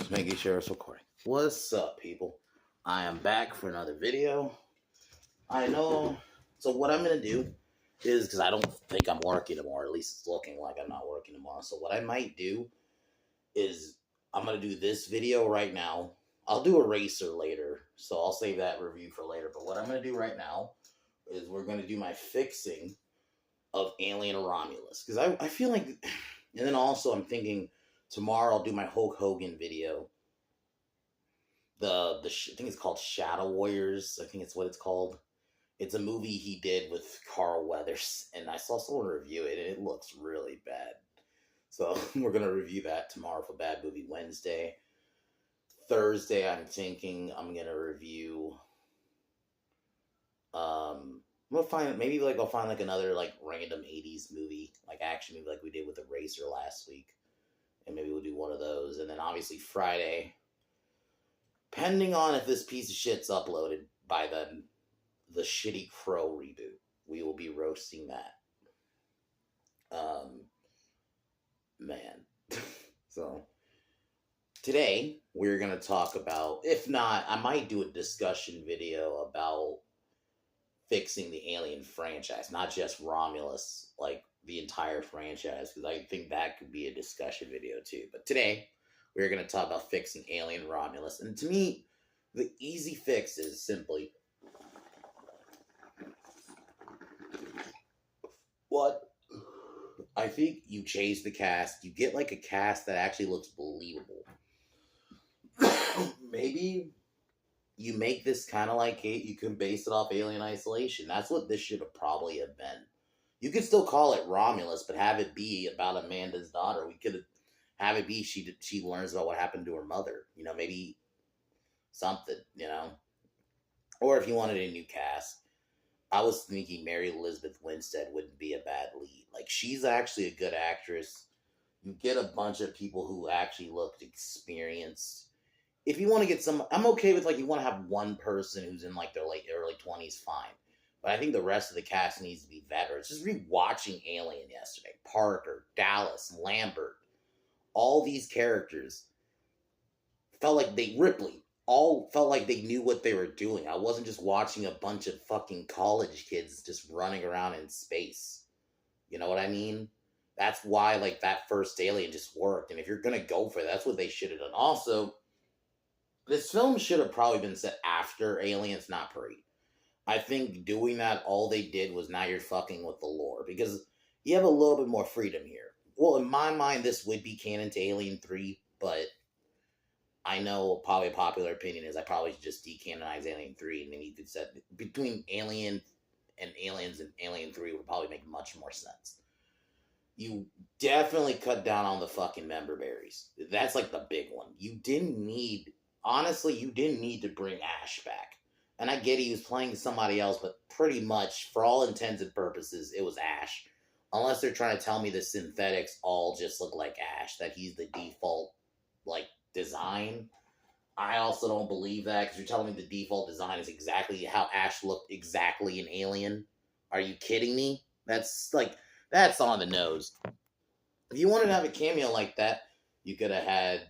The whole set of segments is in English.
Just making sure it's recording. What's up, people? I am back for another video. I know. So what I'm going to do is, because I don't think I'm working tomorrow, at least it's looking like I'm not working tomorrow. So what I might do is I'm going to do this video right now. I'll do a racer later, so I'll save that review for later. But what I'm going to do right now is we're going to do my fixing of Alien Romulus. Because I feel like... And then also I'm thinking tomorrow I'll do my Hulk Hogan video. I think it's called Shadow Warriors. I think it's what it's called. It's a movie he did with Carl Weathers, and I saw someone review it, and it looks really bad. So we're gonna review that tomorrow for Bad Movie Wednesday. Thursday, I'm thinking I'm gonna review. I'm gonna find I'll find like another like random '80s movie, like action movie, like we did with the Racer last week, and maybe we'll do one of those. And then obviously Friday, depending on if this piece of shit's uploaded by the shitty Crow reboot, we will be roasting that. Man. So today we're gonna talk about, if not, I might do a discussion video about fixing the Alien franchise, not just Romulus, like the entire franchise, because I think that could be a discussion video too. But today we're going to talk about fixing Alien Romulus. And to me, the easy fix is simply I think you change the cast. You get like a cast that actually looks believable. Maybe you make this kind of like you can base it off Alien Isolation. That's what this should have probably have been. You could still call it Romulus, but have it be about Amanda's daughter. We could have it be she learns about what happened to her mother. You know, maybe something, you know. Or if you wanted a new cast, I was thinking Mary Elizabeth Winstead wouldn't be a bad lead. Like, she's actually a good actress. You get a bunch of people who actually looked experienced. If you want to get I'm okay with, like, you want to have one person who's in, like, their late early 20s, fine. But I think the rest of the cast needs to be veterans. Just rewatching Alien yesterday. Parker, Dallas, Lambert. All these characters felt like Ripley, all felt like they knew what they were doing. I wasn't just watching a bunch of fucking college kids just running around in space. You know what I mean? That's why, like, that first Alien just worked. And if you're going to go for it, that's what they should have done. Also, this film should have probably been set after Aliens, not pre. I think doing that, all they did was now you're fucking with the lore. Because you have a little bit more freedom here. Well, in my mind, this would be canon to Alien 3, but I know probably a popular opinion is I probably should just decanonize Alien 3, and then you could set between Alien and Aliens and Alien 3 would probably make much more sense. You definitely cut down on the fucking member berries. That's like the big one. You didn't need to bring Ash back. And I get he was playing somebody else, but pretty much, for all intents and purposes, it was Ash. Unless they're trying to tell me the synthetics all just look like Ash, that he's the default, like, design. I also don't believe that, because you're telling me the default design is exactly how Ash looked exactly in Alien. Are you kidding me? That's on the nose. If you wanted to have a cameo like that, you could have had,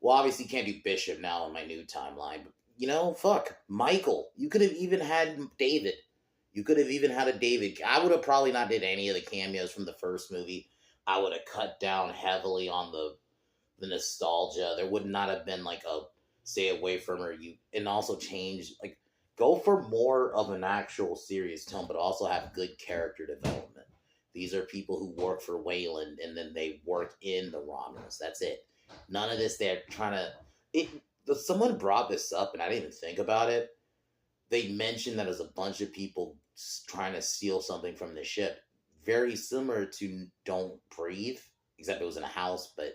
well, obviously you can't do Bishop now in my new timeline, but, you know, fuck, Michael. You could have even had David. You could have even had a David. I would have probably not did any of the cameos from the first movie. I would have cut down heavily on the nostalgia. There would not have been like a stay away from her. And also change, like, go for more of an actual serious tone, but also have good character development. These are people who work for Wayland, and then they work in the Romulus. That's it. None of this. They're trying to. Someone brought this up, and I didn't even think about it. They mentioned that there's a bunch of people trying to steal something from the ship, very similar to Don't Breathe, except it was in a house, but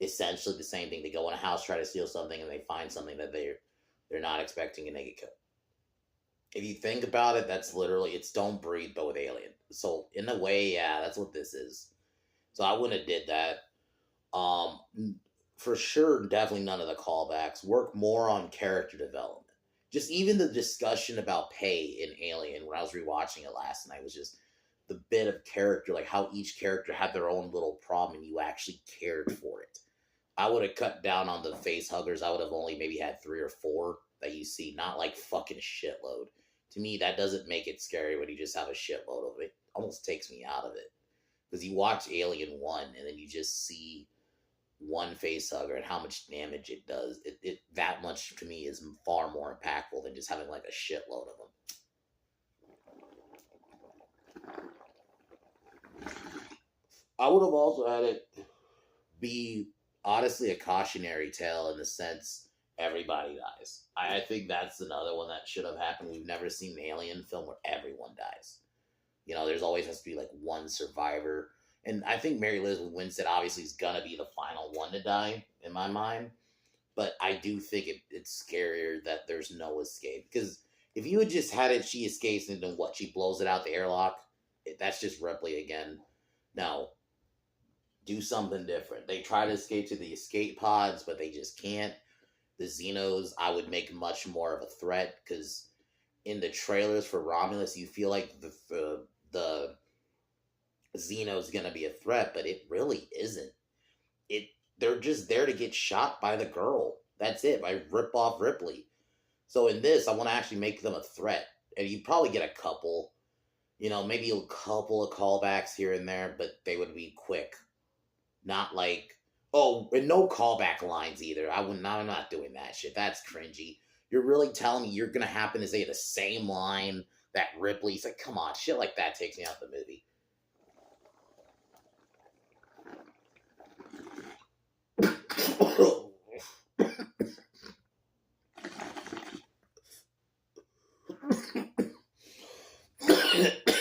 essentially the same thing. They go in a house, try to steal something, and they find something that they're not expecting, and they get killed. If you think about it, that's literally, it's Don't Breathe, but with Alien. So in a way, yeah, that's what this is. So I wouldn't have did that. For sure, definitely none of the callbacks. Work more on character development. Just even the discussion about pay in Alien, when I was rewatching it last night, was just the bit of character, like how each character had their own little problem and you actually cared for it. I would have cut down on the face huggers. I would have only maybe had 3 or 4 that you see, not like fucking shitload. To me, that doesn't make it scary when you just have a shitload of it. It almost takes me out of it. Because you watch Alien 1 and then you just see one face hugger and how much damage it does. It that much to me is far more impactful than just having like a shitload of them. I would have also had it be honestly a cautionary tale in the sense everybody dies. I think that's another one that should have happened. We've never seen an alien film where everyone dies. You know, there's always has to be like one survivor. And I think Mary Elizabeth Winstead obviously is gonna be the final one to die in my mind. But I do think it's scarier that there's no escape. Because if you had just had it, she escapes and then what? She blows it out the airlock. That's just Ripley again. No, do something different. They try to escape to the escape pods, but they just can't. The Xenos, I would make much more of a threat because in the trailers for Romulus, you feel like the Xeno's gonna be a threat, but it really isn't. They're just there to get shot by the girl. That's it. By rip off Ripley. So in this, I want to actually make them a threat, and you probably get a couple. You know, maybe a couple of callbacks here and there, but they would be quick. Not like, oh, and no callback lines either. I'm not doing that shit. That's cringy. You're really telling me you're gonna happen to say the same line that Ripley's like, come on, shit like that takes me out of the movie.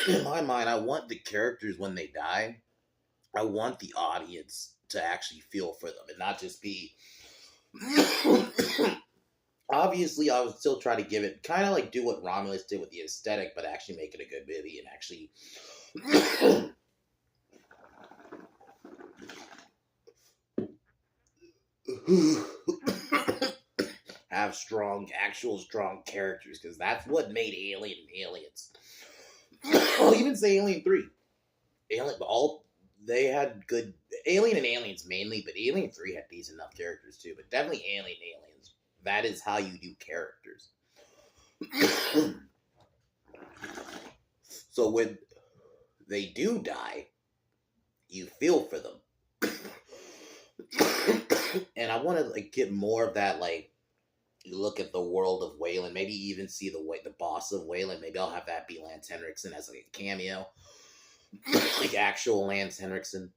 In my mind, I want the characters when they die, I want the audience to actually feel for them and not just be. Obviously, I would still try to give it kind of like do what Romulus did with the aesthetic, but actually make it a good movie and actually have actual strong characters because that's what made Alien Aliens. I'll even say Alien 3. They had good Alien and Aliens mainly, but Alien 3 had decent enough characters too. But definitely Alien Aliens. That is how you do characters. So when they do die, you feel for them. And I want to like get more of that. Like you look at the world of Wayland, maybe even see the boss of Wayland. Maybe I'll have that be Lance Henriksen as like a cameo. Like actual Lance Henriksen.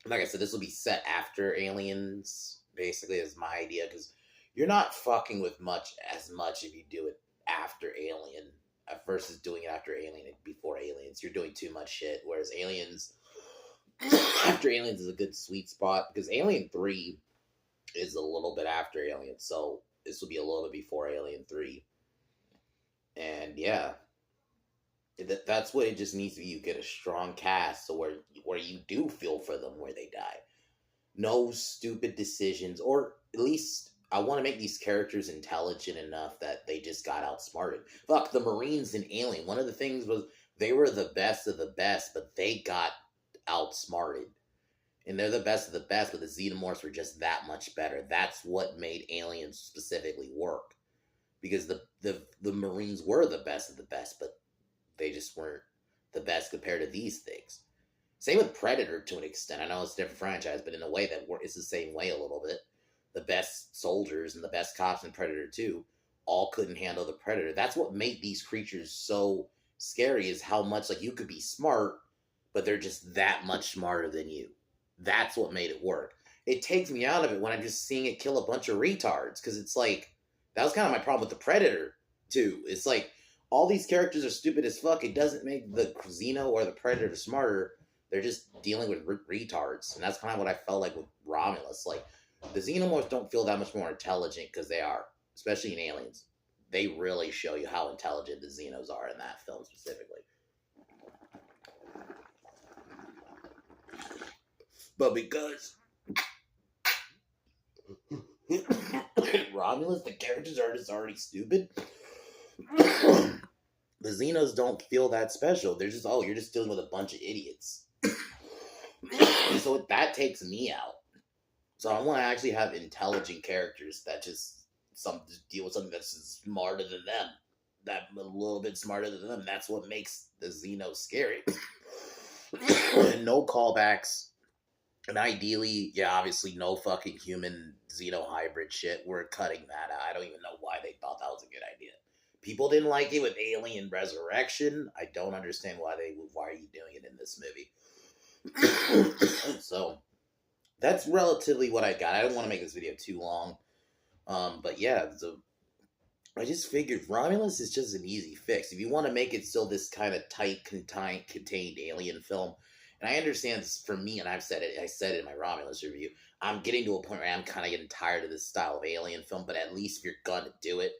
Like I said, this will be set after Aliens, basically, is my idea, because you're not fucking with as much if you do it after Alien versus doing it after Alien and before Aliens. You're doing too much shit, whereas Aliens, after Aliens is a good sweet spot, because Alien 3 is a little bit after Alien, so this will be a little bit before Alien 3. And yeah, that's what it just needs to be. You get a strong cast so where you do feel for them where they die. No stupid decisions, or at least I want to make these characters intelligent enough that they just got outsmarted. Fuck, the Marines in Alien, one of the things was they were the best of the best, but they got outsmarted. And they're the best of the best, but the Xenomorphs were just that much better. That's what made Aliens specifically work. Because the Marines were the best of the best, but they just weren't the best compared to these things. Same with Predator to an extent. I know it's a different franchise, but in a way that it's the same way a little bit. The best soldiers and the best cops in Predator 2 all couldn't handle the Predator. That's what made these creatures so scary, is how much like you could be smart, but they're just that much smarter than you. That's what made it work. It takes me out of it when I'm just seeing it kill a bunch of retards, because it's like, that was kind of my problem with the Predator too. It's like, all these characters are stupid as fuck. It doesn't make the Xeno or the Predator smarter. They're just dealing with retards. And that's kind of what I felt like with Romulus. Like, the Xenomorphs don't feel that much more intelligent because they are, especially in Aliens. They really show you how intelligent the Xenos are in that film specifically. But because Romulus, the characters are just already stupid. The Xenos don't feel that special. They're just, oh, you're just dealing with a bunch of idiots. So that takes me out. So I want to actually have intelligent characters that just deal with something that's just smarter than them, that a little bit smarter than them. That's what makes the Xeno scary. And no callbacks. And ideally, yeah, obviously, no fucking human Xeno hybrid shit. We're cutting that out. I don't even know why they thought that was a good idea. People didn't like it with Alien Resurrection. I don't understand why are you doing it in this movie? So that's relatively what I got. I don't want to make this video too long. But yeah, so I just figured Romulus is just an easy fix. If you want to make it still this kind of tight, contained alien film, and I understand this for me, and I said it in my Romulus review, I'm getting to a point where I'm kind of getting tired of this style of alien film, but at least if you're gonna do it,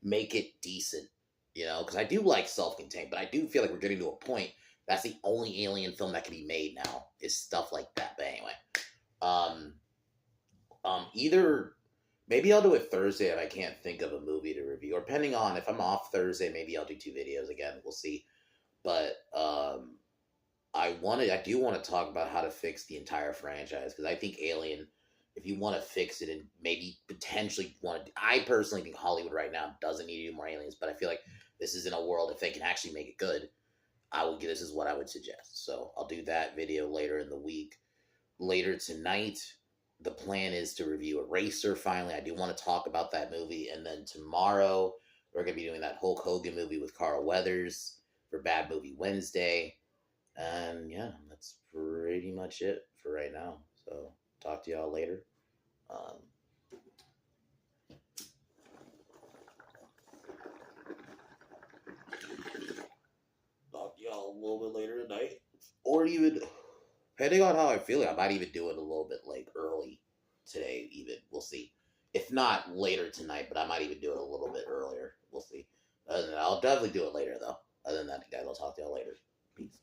make it decent, because I do like self-contained, but I do feel like we're getting to a point that's the only alien film that can be made now, is stuff like that. But anyway, um, either maybe I'll do it Thursday if I can't think of a movie to review, or depending on if I'm off Thursday, maybe I'll do 2 videos again. We'll see. But I do want to talk about how to fix the entire franchise, because I think Alien, if you want to fix it and maybe potentially I personally think Hollywood right now doesn't need to do more Aliens, but I feel like this is in a world, if they can actually make it good, this is what I would suggest. So I'll do that video later in the week. Later tonight, the plan is to review Eraser finally. I do want to talk about that movie. And then tomorrow, we're going to be doing that Hulk Hogan movie with Carl Weathers for Bad Movie Wednesday. And yeah, that's pretty much it for right now. So talk to y'all later. Um, Talk to y'all a little bit later tonight. Or even, depending on how I feel, I might even do it a little bit like early today, even. We'll see. If not later tonight, but I might even do it a little bit earlier. We'll see. Other than that, I'll definitely do it later, though. Other than that, guys, I'll talk to y'all later. Peace.